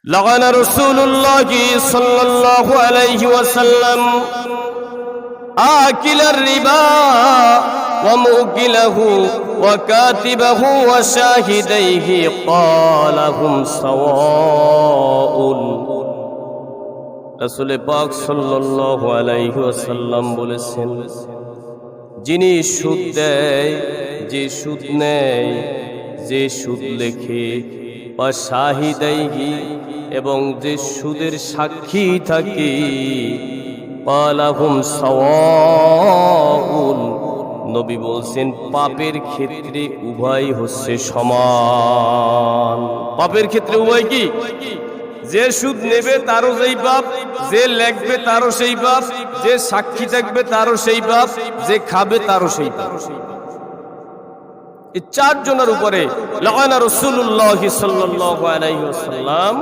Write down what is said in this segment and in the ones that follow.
لعن رسول الله صلى الله عليه وسلم آكل الربا وموكله وكاتبه وشاهديه قال هم سواء রাসূল পাক সাল্লাল্লাহু আলাইহি ওয়াসাল্লাম বলেছেন, যিনি সুদ দেয়, যে সুদ নেয়, যে সুদ লেখে, বা শাহিদাইহি এবং যে সুদের সাক্ষী থাকে, পালাহুম সাওয়াউন, নবী বলছেন পাপের ক্ষেত্রে উভয় হচ্ছে সমান। পাপের ক্ষেত্রে উভয় কি? যে সুদ নেবে তারও সেই পাপ, যে লেখবে তারও সেই পাপ, যে সাক্ষী থাকবে তারও সেই পাপ, যে খাবে তারও সেই পাপ। এই চারজনের উপরে লাআনা রাসূলুল্লাহ সাল্লাল্লাহু আলাইহি ওয়াসাল্লাম,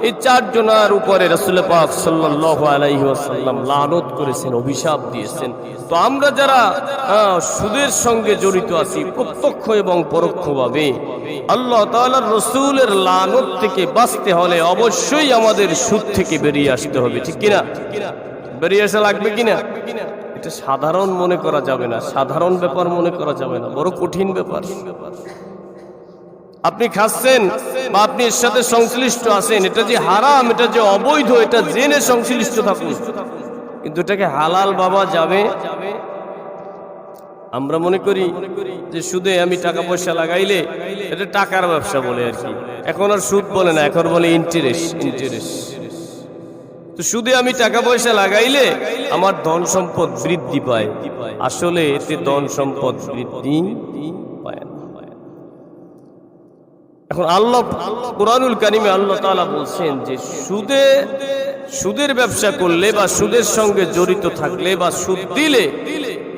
এই চারজনের উপরে রাসূল পাক সাল্লাল্লাহু আলাইহি ওয়াসাল্লাম লানত করেছেন, অভিশাপ দিয়েছেন। তো আমরা যারা সুদের সঙ্গে জড়িত আছি প্রত্যক্ষ এবং পরোক্ষভাবে, আল্লাহ তাআলার রাসূলের লানত থেকে বাঁচতে হলে অবশ্যই আমাদের সুদ থেকে বেরিয়ে আসতে হবে, ঠিক কিনা? বেরিয়ে আসা লাগবে কিনা? এটা সাধারণ মনে করা যাবে না, সাধারণ ব্যাপার মনে করা যাবে না, বড় কঠিন ব্যাপার। আপনি খাচ্ছেন বা আপনি এর সাথে সংশ্লিষ্ট আছেন, এটা যে হারাম, এটা যে অবৈধ, এটা জেনে সংশ্লিষ্ট থাকুন, কিন্তু এটাকে হালাল বাবা যাবে। আমরা মনে করি যে সুদে আমি টাকা পয়সা লাগাইলে এটা টাকার ব্যবসা বলে আর কি। এখন আর সুদ বলে না, এখন বলে ইন্টারেস্ট। তো সুদে আমি টাকা পয়সা লাগাইলে আমার ধন সম্পদ বৃদ্ধি পায়, আসলে এতে ধন সম্পদ বৃদ্ধি পায় না। এখন আল্লাহ কুরআনুল কারীমে আল্লাহ তাআলা বলছেন যে সুদের ব্যবসা করলে বা সুদের সঙ্গে জড়িত থাকলে বা সুদ দিলে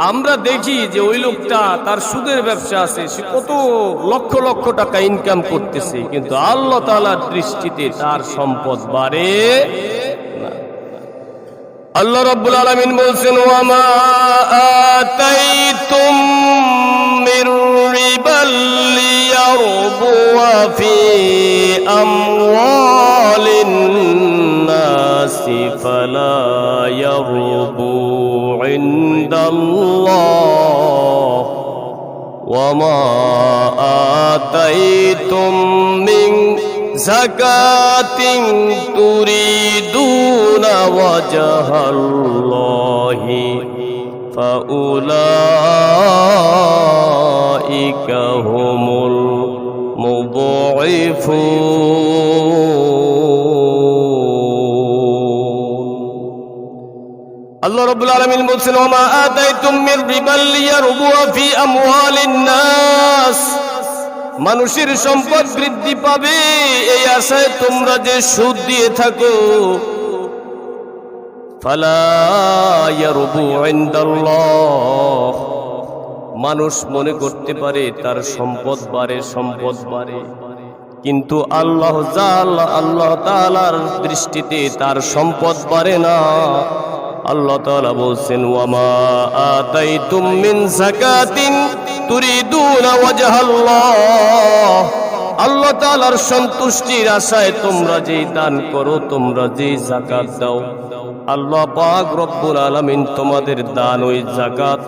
আমরা দেখি যে ওই লোকটা তার সুদের ব্যবসা আছে, সে কত লক্ষ লক্ষ টাকা ইনকাম করতেছে, কিন্তু আল্লাহ তাআলার দৃষ্টিতে তার সম্পদ বাড়ে না। আল্লাহ রাব্বুল আলামিন বলছেন, ওয়া মা আতাইতুম মির রিবাল লিয়ারবু ফি আমওয়ালিন নাসি ফালা ইয়ারবু ইনদাল্লাহ ওয়া মা আতাইতুম মিন যাকাতিন তুরিদুনা ওয়াজহাল্লাহি ফাউলাইকা হুমুল মুদঈফুন। আল্লাহ রাব্বুল আলামিন বলছেন, ওয়া মা আতাইতুম মির রিবাল লিয়ারবু ফি আমওয়ালিন নাস, মানুষের সম্পদ বৃদ্ধি পাবে এই আশায় তোমরা যে সুদ দিয়ে থাকো, ফালা ইয়ারবু ইনদাল্লাহ, মানুষ মনে করতে পারে তার সম্পদ বাড়ে, কিন্তু আল্লাহ তাআলার দৃষ্টিতে তার সম্পদ বাড়ে না। আল্লাহ তাআলা বলছেন, ওয়া মা আতাইতুম মিন যাকাতিন তুরিদুনা ওয়াজহাল্লাহ, আল্লাহ তাআলার সন্তুষ্টির আশায় তোমরা যেই দান করো, তোমরা যেই যাকাত দাও, আল্লাহ পাক রব্বুল আলামিন তোমাদের দান ওই যাকাত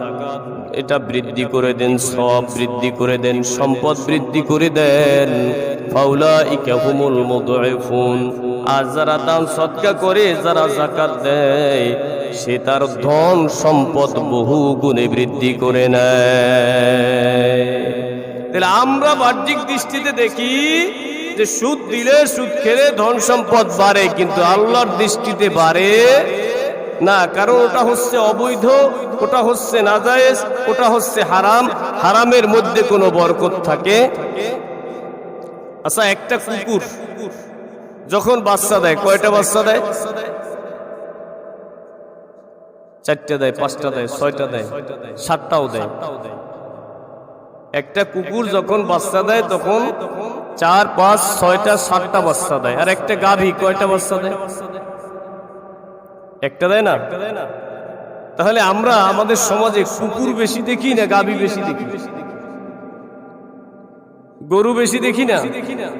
এটা বৃদ্ধি করে দেন, সওয়াব বৃদ্ধি করে দেন, সম্পদ বৃদ্ধি করে দেন। ফাউলাইকা হুমুল মুদঈফুন, আর যারা দান সদকা করে, যারা যাকাত দেয়, সে তার ধন সম্পদ বহু গুণে বৃদ্ধি করে নেয়। তাহলে আমরা বাহ্যিক দৃষ্টিতে দেখি যে সুদ দিলে, সুদ খেলে ধন সম্পদ বাড়ে, কিন্তু আল্লাহর দৃষ্টিতে বাড়ে না, কারণ ওটা হচ্ছে অবৈধ, ওটা হচ্ছে নাজায়েজ, ওটা হচ্ছে হারাম, হারামের মধ্যে কোনো বরকত থাকে। আচ্ছা, একটা কুকুর যখন বাচ্চা দেয়, কয়টা বাচ্চা দেয়? 4টা দেয়, 5টা দেয়, 6টা দেয়, 7টাও দেয়। একটা কুকুর যখন বাচ্চা দেয় তখন 4, 5, 6টা, 7টা বাচ্চা দেয়। আর একটা গাভী কয়টা বাচ্চা দেয়? একটা দেয় না? তাহলে আমরা আমাদের সমাজে কুকুর বেশি দেখি না গাভী বেশি দেখি? গরু বেশি দেখি না,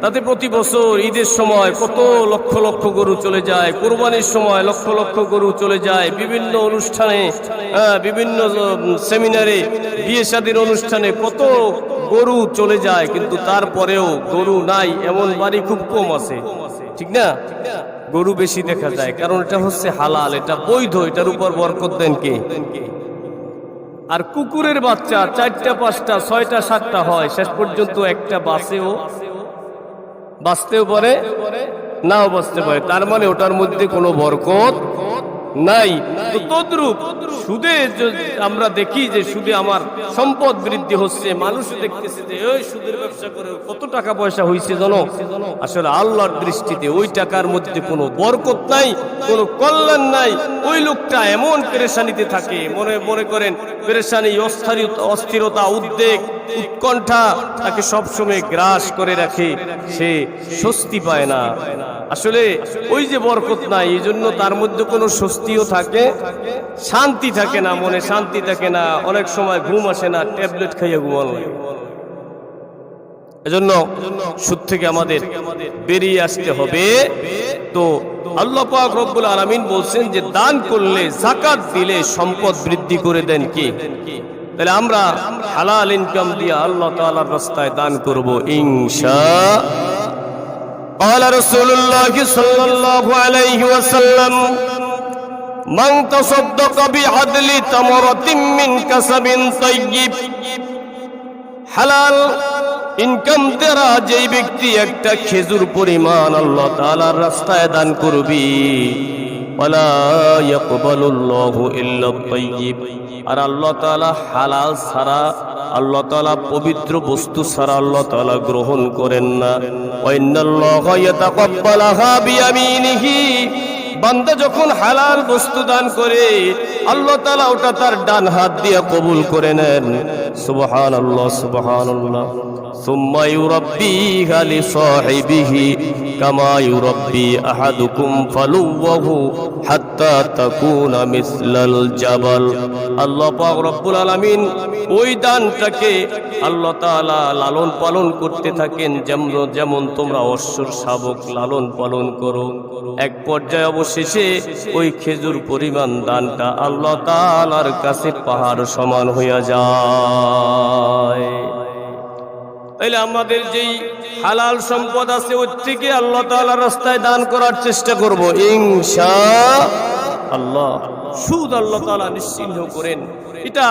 তাতে প্রতি বছর ঈদের সময় কত লক্ষ লক্ষ গরু চলে যায়, কোরবানির সময় লক্ষ লক্ষ গরু চলে যায়, বিভিন্ন অনুষ্ঠানে, বিভিন্ন সেমিনারে, বিয়ে শাদীর অনুষ্ঠানে কত গরু চলে যায়, কিন্তু তারপরেও গরু নাই এমন বাড়ি খুব কম আছে, ঠিক না? গরু বেশি দেখা যায় কারণ এটা হচ্ছে হালাল, এটা বৈধ, এটার উপর বরকত দেন কে? আর কুকুরের বাচ্চা 4টা 5টা 6টা 7টা হয়, শেষ পর্যন্ত একটা বাঁচতেও পারে, নাও বাঁচতে পারে, তার মানে ওটার মধ্যে কোনো বরকত নাই। তো তদ্রূপ সুদে আমরা দেখি যে সুদে আমার সম্পদ বৃদ্ধি হচ্ছে, মানুষ দেখতেছে যে ওই সুদের ব্যবসা করে কত টাকা পয়সা হয়েছে জানো, আসলে আল্লাহর দৃষ্টিতে ওই টাকার মধ্যে কোনো বরকত নাই, কোনো কল্যাণ নাই। ওই লোকটা এমন পেরেশানিতে থাকে, মনে করেন পেরেশানি, অস্থিরতা, উদ্বেগ, উৎকণ্ঠা তাকে সবসময় গ্রাস করে রাখে, সে স্বস্তি পায় না। আসলে ওই যে বরকত নাই, এই জন্য তার মধ্যে কোনো স্বস্তিও থাকে, শান্তি থাকে না, মনে শান্তি থাকে না, অনেক সময় ঘুম আসে না, ট্যাবলেট খাইয়ে ঘুমানো লাগে। এজন্য সুদ থেকে আমাদের বেরিয়ে আসতে হবে। তো আল্লাহ পাক রব্বুল আলামিন বলছেন যে দান করলে, যাকাত দিলে সম্পদ বৃদ্ধি করে দেন কি? তাহলে আমরা হালাল ইনকাম দিয়ে আল্লাহ তাআলার রাস্তায় দান করব ইনশাআল্লাহ। قال رسول الله صلى الله عليه وسلم من تصدق بعدل تمرة من كسب طيب, হালাল ইনকাম দ্বারা যেই ব্যক্তি একটা খেজুর পরিমাণ আল্লাহ তাআলার রাস্তায় দান করবি, ওয়ালা ইয়াকবালুল্লাহু ইল্লা তাইয়্যিব, আর আল্লাহ তাআলা হালাল ছাড়া, আল্লাহ তাআলা পবিত্র বস্তু ছাড়া আল্লাহ তাআলা গ্রহণ করেন না। ওয়া ইন্নাল্লাহা ইয়াতাকাব্বালুহা বিয়ামিনিহি, বান্দা যখন হালাল বস্তু দান করে আল্লাহ তাআলা ওটা তার ডান হাত দিয়ে কবুল করে নেন। সুবহানাল্লাহ, সুবহানাল্লাহ। সুম্মা ইউরাব্বিহা লিসাহিবিহি কামা ইউরাব্বি আহাদুকুম ফালুওয়াহু হাত্তা তাকুনা মিসলাল জাবাল। আল্লাহ পাক রব্বুল আলামিন ওই দানটাকে আল্লাহ তাআলা লালন পালন করতে থাকেন, যেমন তোমরা অশ্বর শাবক লালন পালন করো। এক পর্যায়ে অবশেষে ওই খেজুর পরিমাণ দানটা আল্লাহ তাআলার কাছে পাহাড় সমান হইয়া যায়। তাইলে আমাদের যেই হালাল সম্পদ আছে ওর থেকে আল্লাহ তাআলার রাস্তায় দান করার চেষ্টা করব ইনশাআল্লাহ। সুদ আল্লাহ তাআলা নিশ্চিহ্ন করেন, এটা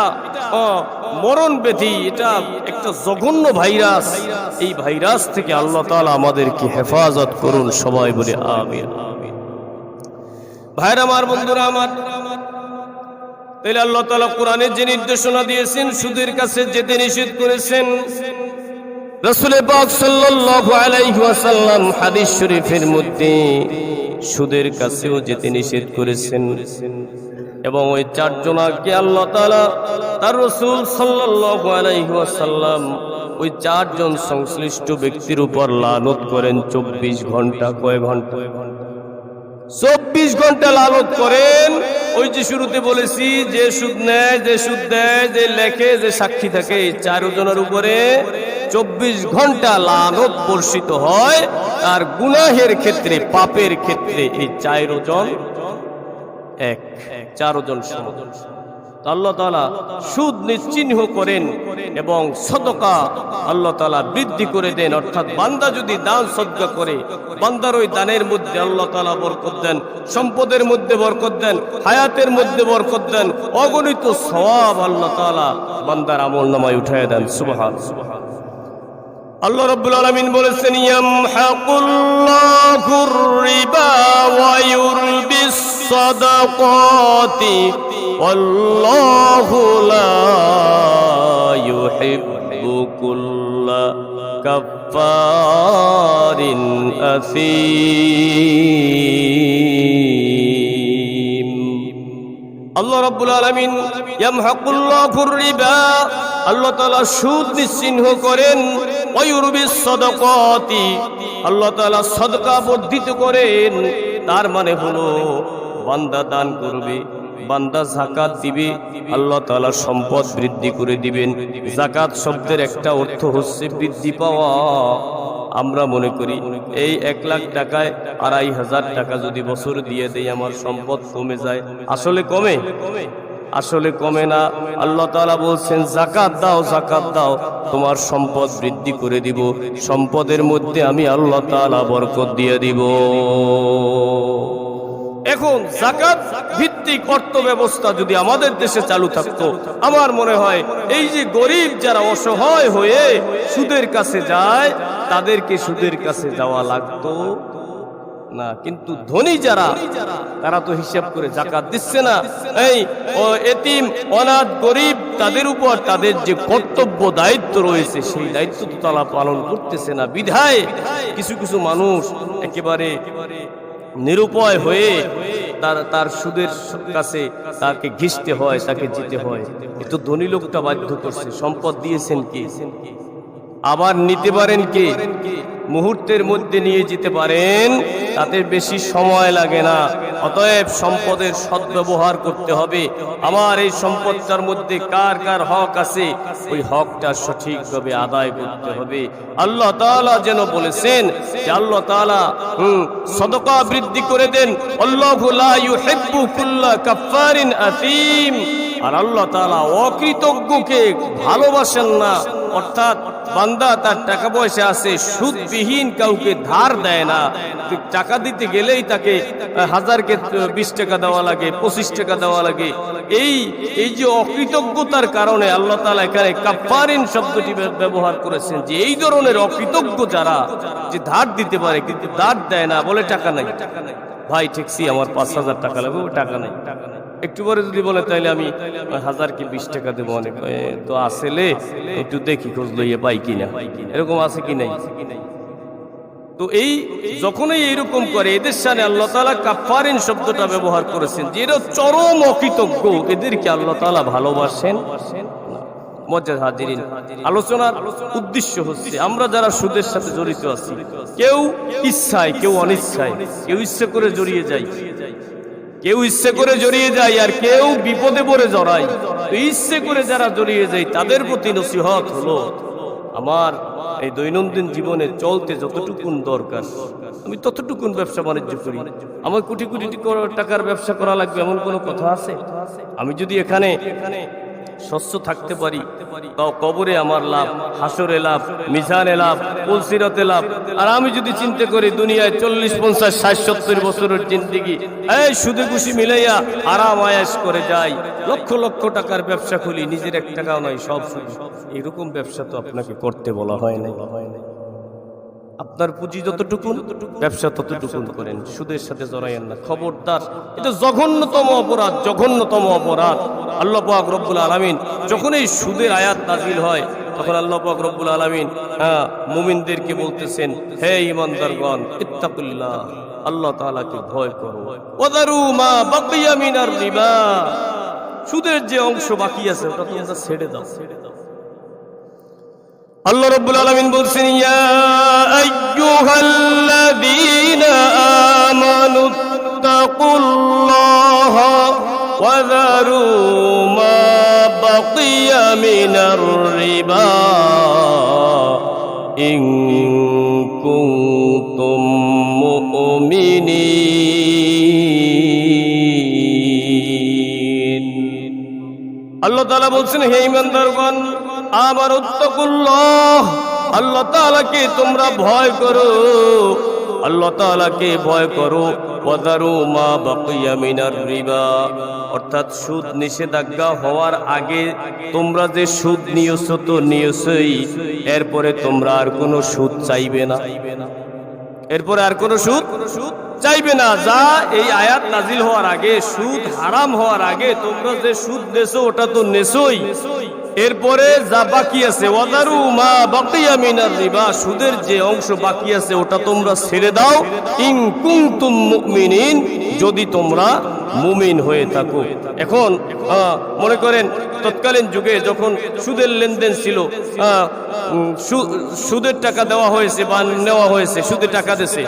মরণ ব্যাধি, এটা একটা জঘন্য ভাইরাস। এই ভাইরাস থেকে আল্লাহ তাআলা আমাদেরকে হেফাজত করুন, সবাই বলে আমিন। ভাইরা আমার, বন্ধুরা আমার, তাহলে আল্লাহ তাআলা কোরআনে যে নির্দেশনা দিয়েছেন, সুদের কাছে যেতে নিষেধ করেছেন, রাসূল পাক সাল্লাল্লাহু আলাইহি ওয়াসাল্লাম হাদিস শরীফের মধ্যে সুদের কাছেও যেতে নিষেধ করেছেন। এবং ওই 4 জনকে আল্লাহ তাআলা তার রাসূল সাল্লাল্লাহু আলাইহি ওয়াসাল্লাম ওই 4 জন সংশ্লিষ্ট ব্যক্তির উপর লানত করেন 24 ঘন্টা। কয় ঘন্টা? 24 ঘন্টা লানত করেন। ওই যে শুরুতে বলেছি, যে সুদ নেয়, যে সুদ দেয়, যে লেখে, যে সাক্ষী থাকে, এই 4 জনের উপরে 24 ঘন্টা লানত বর্ষিত হয়। আর গুনাহের ক্ষেত্রে, পাপের ক্ষেত্রে এই 4 জন 4 জন সমান। আল্লাহ তাআলা সুদ নিশ্চিহ্ন করেন এবং সদকা আল্লাহ তাআলা বৃদ্ধি করে দেন। অর্থাৎ বান্দা যদি দান সদকা করে, বান্দার ওই দানের মধ্যে আল্লাহ তাআলা বরকত দেন, সম্পদের মধ্যে বরকত দেন, হায়াতের মধ্যে বরকত দেন, অগণিত সওয়াব আল্লাহ তাআলা বান্দার আমলনামায় উঠায় দেন। সুবহানাল্লাহ। আল্লাহ রাব্বুল আলামিন বলেছেন, ইয়ামহাকুল্লাহুর রিবা ওয়া ইউরবিস সাদাকাতি ওয়াল্লাহু লা ইউহিব্বু কুল্লা কাফফারিন আসীম। আল্লাহ রাব্বুল আলামিন ইয়ামহাকুল্লাহুর রিবা, আল্লাহ তাআলা সুদ নিশ্চিহ্ন করেন, ওয়া ইউরবিস সাদাকাতি, আল্লাহ তাআলা সদকা বর্ধিত করেন। তার মানে হলো বান্দা দান করবে, বান্দা যাকাত দিবে, আল্লাহ তাআলা সম্পদ বৃদ্ধি করে দিবেন। যাকাত শব্দের একটা অর্থ হচ্ছে বৃদ্ধি পাওয়া। আমরা মনে করি এই 1 লাখ টাকায় 2,500 টাকা যদি বছর দিয়ে দেই আমার সম্পদ কমে যায়। আসলে কমে? আসলে কমে না। আল্লাহ তাআলা বলছেন যাকাত দাও, যাকাত দাও, তোমার সম্পদ বৃদ্ধি করে দিব, সম্পদের মধ্যে আমি আল্লাহ তাআলা বরকত দিয়ে দিব। এখন যাকাত ভিত্তিক অর্থ ব্যবস্থা যদি আমাদের দেশে চালু থাকতো, আমার মনে হয় এই যে গরিব যারা অসহায় হয়ে সুদের কাছে যায়, তাদেরকে সুদের কাছে যাওয়া লাগতো না। কিন্তু ধনী যারা, তারা তো হিসাব করে যাকাত দিচ্ছে না। এই এতিম অনাথ গরিব তাদের উপর তাদের যে কর্তব্য দায়িত্ব রয়েছে, সেই দায়িত্ব তো তারা পালন করতেছে না। বিধায় কিছু কিছু মানুষ একেবারে নিরুপায় হয়ে তার সুদের কাছে তাকে ঘিসতে হয়, তাকে যেতে হয়। এতো ধনী লোকটা বাধ্য করছে। সম্পদ দিয়েছেন কে? আবার নিতে পারেন কে? মুহূর্তের মধ্যে নিয়ে যেতে পারেন, তাতে বেশি সময় লাগে না। অতএব সম্পদের সদ্ব্যবহার করতে হবে। আমার এই সম্পদটার মধ্যে কার কার হক আছে, ওই হকটা সঠিকভাবে আদায় করতে হবে। আল্লাহ তাআলা যেন বলেছেন যে আল্লাহ তাআলা সদকা বৃদ্ধি করে দেন, আল্লাহু লা ইউহিব্বু কুল্লা কাফফারিন আথীম। আর আল্লাহ তাআলা অকৃতজ্ঞকে ভালোবাসেন না। অর্থাৎ বান্দা তার টাকা পয়সা আছে, সুদবিহীন কাউকে ধার দেয় না। টাকা দিতে গেলেই তাকে 1000কে 20 টাকা দেওয়া লাগে, 25 টাকা দেওয়া লাগে। এই যে অকৃতজ্ঞতার কারণে আল্লাহ তাআলা এখানে কাফফারিন শব্দটি ব্যবহার করেছেন, যে এই ধরনের অকৃতজ্ঞ যারা, যে ধার দিতে পারে কিন্তু ধার দেয় না, বলে টাকা নাই। ভাই ঠেকছি, আমার 5000 টাকা লাগবে, টাকা নাই। একটু পরে যদি বলে তাইলে আমি 1000কে 20 টাকা দেবো, অনেক তো আসলে একটু দেখি খোঁজ লইয়ে পাই কিনা, এরকম আছে কি নাই। তো এই যখনই এইরকম করে, এদের সামনে আল্লাহ তাআলা কাফফারিন শব্দটা ব্যবহার করেছেন, যে এরা চরম অকৃতজ্ঞ, এদেরকে আল্লাহ তাআলা ভালোবাসেন না। মজ্জাদ হাজিরিন, আলোচনার উদ্দেশ্য হচ্ছে আমরা যারা সুদের সাথে জড়িত আছি, কেউ ইচ্ছায়, কেউ অনিচ্ছায়, কেউ ইচ্ছে করে জড়িয়ে যায়, কেউ ইচ্ছে করে জড়িয়ে যায়, আর কেউ বিপদে পড়ে জড়ায়। ইচ্ছে করে যারা জড়িয়ে যায় তাদের প্রতি নসিহত হলো, আমার এই দৈনন্দিন জীবনে চলতে যতটুকুন দরকার আমি ততটুকুন ব্যবসা বাণিজ্য করি। আমার কোটি কোটি টাকার ব্যবসা করা লাগবে এমন কোনো কথা আছে? আমি যদি এখানে স্বচ্ছ থাকতে পারি, তাও কবরে আমার লাভ, হাসরে লাভ, মিজানে লাভ, পুলসিরাতে লাভ। আর আমি যদি চিন্তা করি দুনিয়ায় 40, 50, 60, 70 বছরের জিন্দেগি এই সুদে খুশি মিলাইয়া আরাম আয়াস করে যাই, লক্ষ লক্ষ টাকার ব্যবসা খুলি, নিজের 1 টাকাও নয়, সব সুদ। এরকম ব্যবসা তো আপনাকে করতে বলা হয় নাই। আপনার পুঁজি যতটুকুন, ব্যবসা ততটুকুন করেন, সুদের সাথে জড়াইয়েন না, খবরদার। এটা জঘন্যতম অপরাধ, জঘন্যতম অপরাধ। আল্লাহ পাক রব্বুল আলামিন যখন এই সুদের আয়াত নাযিল হয়, তখন আল্লাহ পাক রব্বুল আলামিন মুমিনদেরকে বলতেছেন, হে ঈমানদারগণ, ইত্তাকুল্লাহ, আল্লাহ তাআলাকে ভয় করো, ওয়াদারু মা বাকিয়া মিনার রিবা, সুদের যে অংশ বাকি আছে ওটা তোমরা ছেড়ে দাও। আল্লাহ রাব্বুল আলামিন বলছেন, ইয়া আইয়ুহাল্লাযীনা আমানু তাকুল্লাহা ওয়া যারু মা বাকিয়া মিনার রিবা ইন কুনতুম মুমিনিন। আল্লাহ তাআলা বলছেন, হে ঈমানদারগণ, আমারুত্তাকুল্লাহ, আল্লাহ তাআলাকে তোমরা ভয় করো, আল্লাহ তাআলাকে ভয় করো। ওয়াদারু মা বাকিয়া মিনার রিবা, অর্থাৎ সুদ নিষেধাজ্ঞা হওয়ার আগে তোমরা যে সুদ নিয়েছো তো নিয়েছই, এরপরে তোমরা আর কোনো সুদ চাইবে না, এরপরে আর কোনো সুদ চাইবে না। যা এই আয়াত নাজিল হওয়ার আগে, সুদ হারাম হওয়ার আগে তোমরা যে সুদ নেছো ওটা তো নেছোই, এরপরে যা বাকি আছে, ওয়াদারু মা বাকিয়া মিনার রিবা, সুদের যে অংশ বাকি আছে ওটা তোমরা ছেড়ে দাও, ইন কুনতুম মুমিনিন, যদি তোমরা মুমিন হয়ে থাকো। এখন মনে করেন তৎকালীন যুগে যখন সুদের লেনদেন ছিল, সুদের টাকা দেওয়া হয়েছে বা নেওয়া হয়েছে, সুদের টাকা দিয়েছে,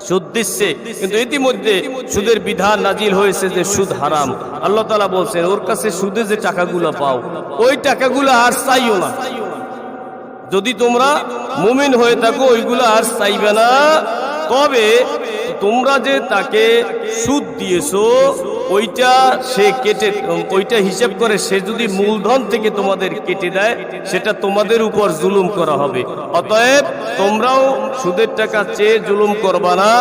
সুদ দিচ্ছে, কিন্তু ইতিমধ্যে সুদের বিধান নাজিল হয়েছে যে সুদ হারাম। আল্লাহ তাআলা বলছেন ওর কাছে সুদে যে টাকাগুলো পাও ওই টাকাগুলো আর চাইও না। যদি তোমরা মুমিন হয়ে থাকো ওইগুলো আর চাইবে না। তবে তোমরা যে তাকে সুদ দিয়েছো ওইটা সে কেটে, ওইটা হিসাব করে সে যদি মূলধন থেকে তোমাদের কেটে দেয় সেটা তোমাদের উপর জুলুম করা হবে। অতএব তোমরাও সুদের টাকা চেয়ে জুলুম করবা না,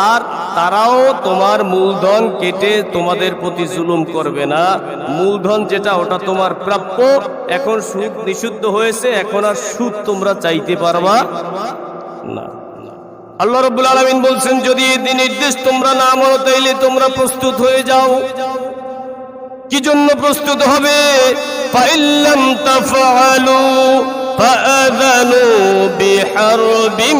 আর তারাও তোমার মূলধন কেটে তোমাদের প্রতি জুলুম করবে না। মূলধন যেটা ওটা তোমার প্রাপ্য। এখন সুদ নিষিদ্ধ হয়েছে, এখন আর সুদ তোমরা চাইতে পারবা না। আল্লাহ রাব্বুল আলামিন বলছেন যদি এই নির্দেশ তোমরা না মানো তাইলে তোমরা প্রস্তুত হয়ে যাও। কি জন্য প্রস্তুত হবে? ফাইল্লাম তাফআলু ফাআযানু বিহারবিম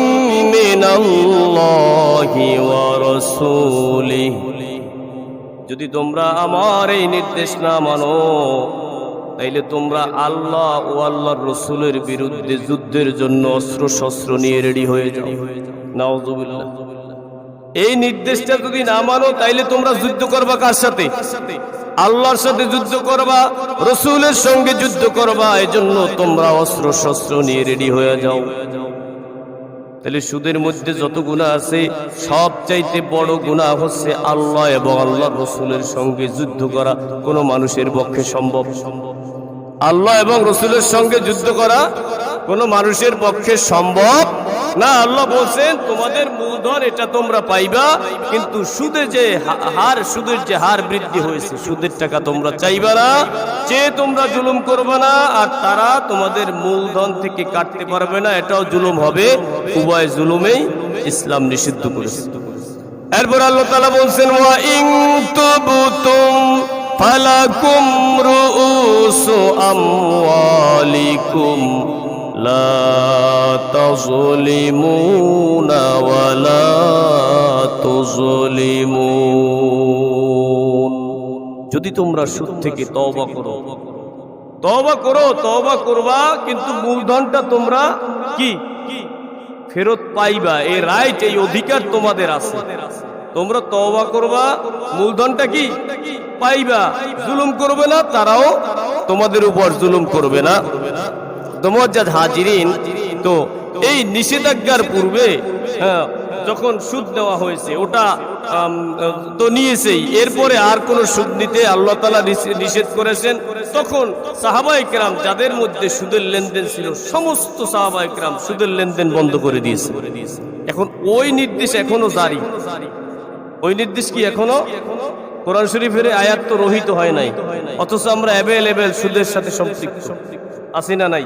মিনাল্লাহি ওয়া রাসূলিহি, যদি তোমরা আমার এই নির্দেশ না মানো তাইলে তোমরা আল্লাহ ও আল্লাহর রাসূলের বিরুদ্ধে যুদ্ধের জন্য অস্ত্র শস্ত্র নিয়ে রেডি হয়ে যাও। নাউযুবিল্লাহ। এই নির্দেশটা যদি না মানো তাইলে তোমরা যুদ্ধ করবা কার সাথে? আল্লাহর সাথে যুদ্ধ করবা, রাসূলের সঙ্গে যুদ্ধ করবা। এজন্য তোমরা অস্ত্র শস্ত্র নিয়ে রেডি হয়ে যাও। তাহলে সুদের মধ্যে যত গুনাহ আছে সবচাইতে বড় গুনাহ হচ্ছে আল্লাহ এবং আল্লাহর রাসূলের সঙ্গে যুদ্ধ করা। কোনো মানুষের পক্ষে সম্ভব? আল্লাহ এবং রাসূলের সঙ্গে যুদ্ধ করা কোনো মানুষের পক্ষে সম্ভব না। আল্লাহ বলছেন তোমাদের মূলধন এটা তোমরা পাইবা, কিন্তু সুদের যে হার বৃদ্ধি হয়েছে সুদের টাকা তোমরা চাইবা না, চেয়ে তোমরা জুলুম করবে না, আর তারা তোমাদের মূলধন থেকে কাটতে পারবে না, এটাও জুলুম হবে। উভয় জুলুমেই ইসলাম নিষিদ্ধ করেছে। এরপর আল্লাহ তাআলা বলছেন ওয়া ইন তুবতুম ফালাকুম রুউসু আমওয়ালিকুম লা তাযলিমুনা ওয়া লা তুযলিমুন। যদি তোমরা সুদ থেকে তওবা করো, তওবা করবা, কিন্তু মূলধনটা তোমরা কি ফেরত পাইবা। এই রাইট, এই অধিকার তোমাদের আছে। তোমরা তওবা করবা, মূলধনটা কি পাইবা, জুলুম করবে না, তারাও তোমাদের উপর জুলুম করবে না। মুআজ্জাজ হাজিরিন, তো এই নিষেধাজ্ঞার পূর্বে যখন সুদ দেওয়া হয়েছে ওটা তো নিয়েছেই, এরপরে আর কোন সুদ নিতে আল্লাহ তাআলা নিষেধ করেছেন। তখন সাহাবায়ে কেরাম যাদের মধ্যে সুদের লেনদেন ছিল সমস্ত সাহাবায়ে কেরাম সুদের লেনদেন বন্ধ করে দিয়েছে। এখন ওই নির্দেশ এখনো জারি। ওই নির্দেশ কি এখনো কোরআন শরীফের আয়াত তো রহিত হয় নাই, অথচ আমরা অ্যাভেলেবেল সুদের সাথে সম্পৃক্ত আছি না নাই?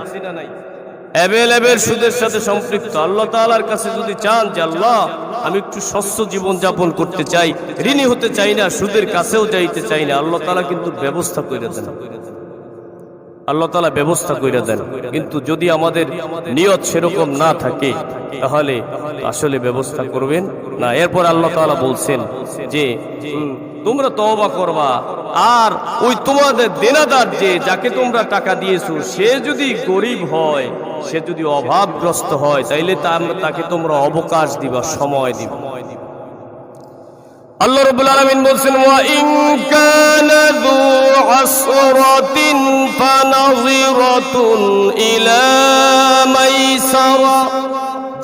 অ্যাভেলেবেল সুদের সাথে সম্পৃক্ত। আল্লাহ তাআলার কাছে যদি চান যে আল্লাহ আমি একটু স্বচ্ছ জীবন যাপন করতে চাই, ঋণী হতে চাই না, সুদের কাছেও যাইতে চাই না, আল্লাহ তাআলা কিন্তু ব্যবস্থা করে দেন। আল্লাহ তাআলা ব্যবস্থা করে দেন। কিন্তু যদি আমাদের নিয়ত সেরকম না থাকে তাহলে আসলে ব্যবস্থা করবেন না। এরপর আল্লাহ তাআলা বলছেন যে তোমরা তওবা করবা, আর ওই তোমাদের দেনাদার যাকে তোমরা টাকা দিয়েছো সে যদি গরিব হয়, সে যদি অভাবগ্রস্ত হয়, তাইলে তাকে তোমরা অবকাশ দিবা, সময় দিবা। আল্লাহ রাব্বুল আলামিন বলছেন ওয়া ইন কানা যু আসরাতিন ফানাযিরাতুন ইলা মাইসারা,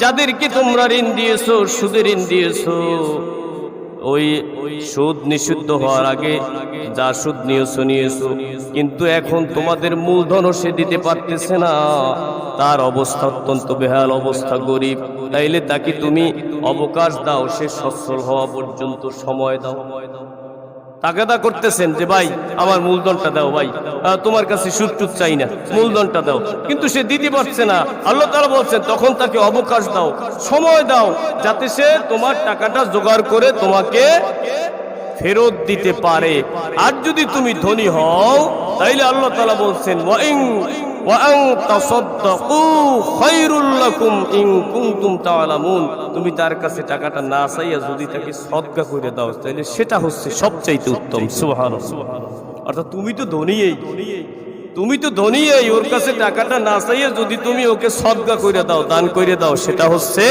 যাদেরকে তোমরা ঋণ দিয়েছো, সুদের ঋণ দিয়েছো, ওই সুদ নিষিদ্ধ হওয়ার আগে যা সুদ নিয়েছো, কিন্তু এখন তোমাদের মূলধনও সে দিতে পারতেছে না, তার অবস্থা অত্যন্ত বেহাল অবস্থা, গরিব, তাইলে তাকে তুমি অবকাশ দাও, সে সচ্ছল হওয়া পর্যন্ত সময় দাও। তাগাদা করতেছেন যে ভাই আমার মূলধনটা দাও, ভাই তোমার কাছে সুদ টুদ চাই না, মূলধনটা দাও, কিন্তু সে দিতে পারছে না। আল্লাহ তাআলা বলছেন তখন তাকে অবকাশ দাও, সময় দাও, যাতে সে তোমার টাকাটা জোগাড় করে তোমাকে ফেরত দিতে পারে। আর যদি তুমি ধনী হও তাইলে আল্লাহ তাআলা বলছেন ওয়া আন তাসাদদাকু খায়রুল লাকুম ইন কুনতুম তা'লামুন, তুমি তার কাছে টাকাটা না চাইয়া যদি তাকে সদকা করে দাও তাহলে সেটা হচ্ছে সবচাইতে উত্তম। সুবহানাল্লাহ। অর্থাৎ তুমি তো ধনী, ওর কাছে টাকাটা না চাইয়া যদি তুমি ওকে সদকা করে দাও, দান করে দাও, সেটা হচ্ছে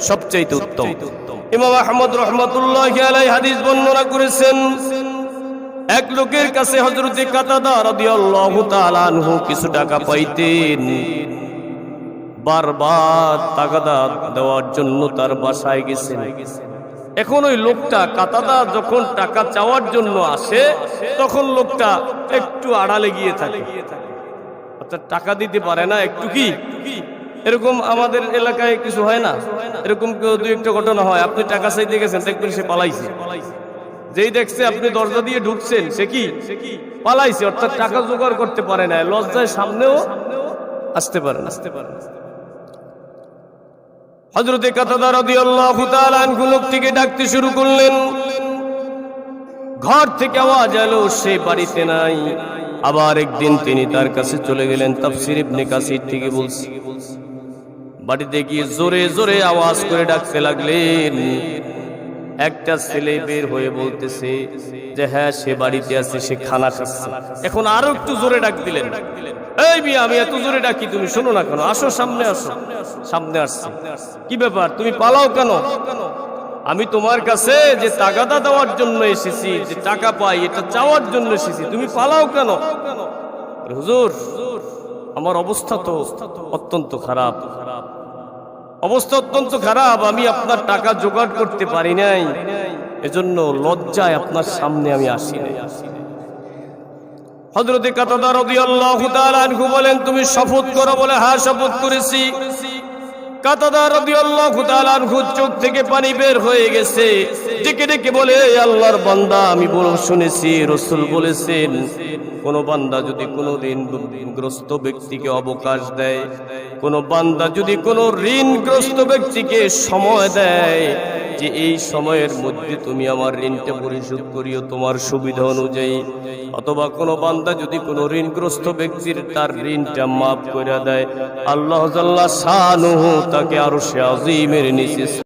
সবচাইতে উত্তম। ইমাম আহমদ রাহমাতুল্লাহি আলাইহি হাদিস বর্ণনা করেছেন, এক লোকের কাছে হযরতে কাতাদা রাদিয়াল্লাহু তাআলা আনহু কিছু টাকা পাইতেন। বারবার তাগাদা দেওয়ার জন্য তার বাসায় গেছেন। এখন ওই লোকটা কাতাদা যখন টাকা চাওয়ার জন্য আসে, তখন লোকটা একটু আড়ালে গিয়ে থাকে, অর্থাৎ টাকা দিতে পারে না। একটু কি এরকম আমাদের এলাকায় কিছু হয় না? এরকম কেউ দুই একটা ঘটনা হয়, আপনি টাকা চাইতে গেছেন, দেখবেন সে পালাইছে। যেই দেখছে আপনি দরজা দিয়ে ঢুকছেন, সে কি পালাইছে, অর্থাৎ টাকা জোগাড় করতে পারে না, লজ্জায় সামনেও আসতে পারে না। হযরতে কাতাদা রাদিয়াল্লাহু তাআলা আনহু লোকটিকে ডাকতে শুরু করলেন। ঘর থেকে আওয়াজ এলো, সে বাড়িতে নাই। আবার একদিন তিনি তার কাছে চলে গেলেন। তাফসীর ইবনে কাসির থেকে বলছি, বাড়িতে গিয়ে জোরে জোরে আওয়াজ করে ডাকতে লাগলেন। একটা ছেলে বের হয়ে বলতেছে যে হ্যাঁ সে বাড়িতে আছে, সে খানা খাচ্ছে। এখন আরো একটু জোরে ডাক দিলেন, এই মিয়া আমি এত জোরে ডাকি তুমি শোনো না কেন? আসো সামনে আসো। সামনে আসছে, কি ব্যাপার তুমি পালাও কেন? আমি তোমার কাছে যে তাগাদা দেওয়ার জন্য এসেছি, যে টাকা পাই এটা চাওয়ার জন্য এসেছি, তুমি পালাও কেন? হুজুর আমার অবস্থা তো অত্যন্ত খারাপ, অবস্থা অত্যন্ত খারাপ, আমি আপনার টাকা জোগাড় করতে পারি নাই, এজন্য লজ্জায় আপনার সামনে আমি আসি নাই। হযরতে কাতাদা রাদিয়াল্লাহু তাআলা আনহু বলেন, তুমি শপথ করো? বলে হ্যাঁ শপথ করেছি। কাতাদা রাদিয়াল্লাহু তাআলা আনহু চোখ থেকে পানি বের হয়ে গেছে, ডেকে ডেকে বলে, আল্লাহর বান্দা আমি শুনেছি রাসূল বলেছেন, কোন বান্দা যদি কোনো ঋণগ্রস্ত ব্যক্তিকে অবকাশ দেয়, কোন বান্দা যদি কোনো ঋণগ্রস্ত ব্যক্তিকে সময় দেয় যে এই সময়ের মধ্যে তুমি আমার ঋণটা পরিশোধ করিও তোমার সুবিধা অনুযায়ী, অথবা কোনো বান্দা যদি কোনো ঋণগ্রস্ত ব্যক্তির তার ঋণটা মাফ করে দেয়, আল্লাহ জাল্লা শানুহু তাকে আরশে আজিমের নিচে